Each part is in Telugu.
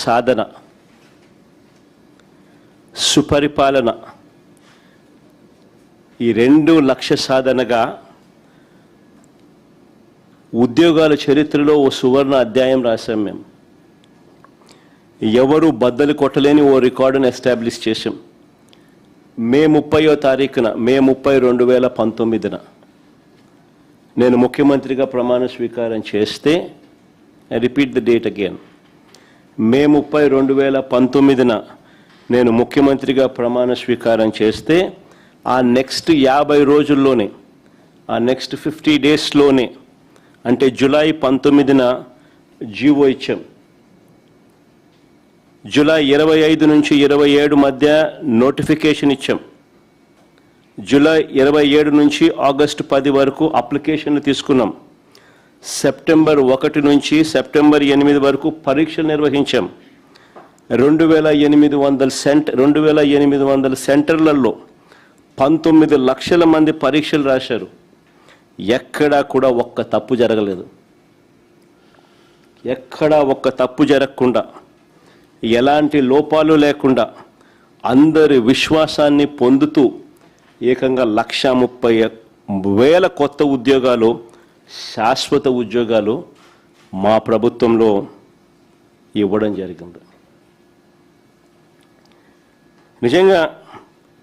సాధన, సుపరిపాలన, ఈ రెండు లక్ష్య సాధనగా ఉద్యోగాల చరిత్రలో ఓ సువర్ణ అధ్యాయం రాశాం. మేము ఎవరు బద్దలు కొట్టలేని ఓ రికార్డును ఎస్టాబ్లిష్ చేశాం. మే 30వ తారీఖున, మే 30, 2019 నేను ముఖ్యమంత్రిగా ప్రమాణ స్వీకారం చేస్తే, I repeat the date again, May 30, 2019 నేను ముఖ్యమంత్రిగా ప్రమాణ స్వీకారం చేస్తే ఆ నెక్స్ట్ 50 రోజుల్లోనే, ఆ నెక్స్ట్ 50 డేస్లోనే, అంటే జూలై 19 జీవో ఇచ్చాం. జూలై 25 నుంచి 27 మధ్య నోటిఫికేషన్ ఇచ్చాం. జూలై 27 నుంచి ఆగస్టు 10 వరకు అప్లికేషన్లు తీసుకున్నాం. సెప్టెంబర్ 1 నుంచి సెప్టెంబర్ 8 వరకు పరీక్షలు నిర్వహించాం. 2800 సెంటర్లలో 19 లక్షల మంది పరీక్షలు రాశారు. ఎక్కడా కూడా ఒక్క తప్పు జరగలేదు. ఎక్కడా ఒక్క తప్పు జరగకుండా, ఎలాంటి లోపాలు లేకుండా అందరి విశ్వాసాన్ని పొందుతూ ఏకంగా 130,000 కొత్త ఉద్యోగాలు, శాశ్వత ఉద్యోగాలు మా ప్రభుత్వంలో ఇవ్వడం జరిగింది. నిజంగా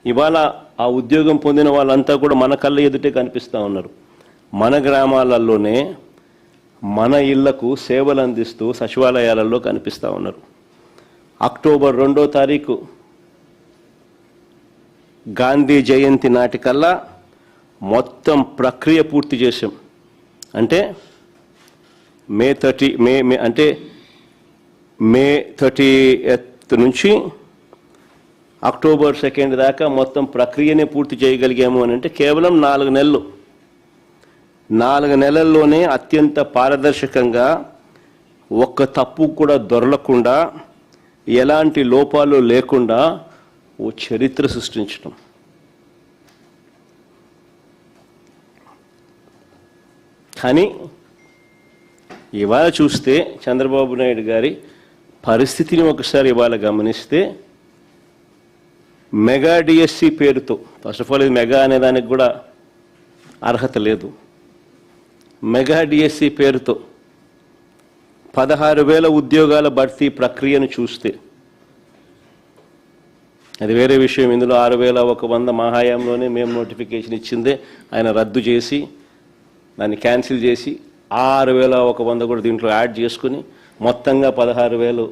ఇవాళ ఆ ఉద్యోగం పొందిన వాళ్ళంతా కూడా మన కళ్ళ ఎదుటే కనిపిస్తూ ఉన్నారు. మన గ్రామాలలోనే మన ఇళ్లకు సేవలు అందిస్తూ సచివాలయాలలో కనిపిస్తూ ఉన్నారు. అక్టోబర్ 2వ తారీఖు గాంధీ జయంతి నాటికల్లా మొత్తం ప్రక్రియ పూర్తి చేశాం. అంటే మే 30th నుంచి అక్టోబర్ 2 దాకా మొత్తం ప్రక్రియనే పూర్తి చేయగలిగాము అని అంటే కేవలం 4 నెలలు. 4 నెలల్లోనే అత్యంత పారదర్శకంగా, ఒక్క తప్పు కూడా దొరలకుండా, ఎలాంటి లోపాలు లేకుండా ఓ చరిత్ర సృష్టించడం. కానీ ఇవాళ చూస్తే చంద్రబాబు నాయుడు గారి పరిస్థితిని ఒకసారి ఇవాళ గమనిస్తే, మెగా డిఎస్సి పేరుతో, ఫస్ట్ ఆఫ్ ఆల్ ఇది మెగా అనేదానికి కూడా అర్హత లేదు. మెగా డిఎస్సి పేరుతో 16,000 ఉద్యోగాల భర్తీ ప్రక్రియను చూస్తే, అది వేరే విషయం. ఇందులో 6,100 మా హయాంలోనే మేము నోటిఫికేషన్ ఇచ్చిందే ఆయన రద్దు చేసి, దాన్ని క్యాన్సిల్ చేసి 6,100 కూడా దీంట్లో యాడ్ చేసుకుని మొత్తంగా 16,000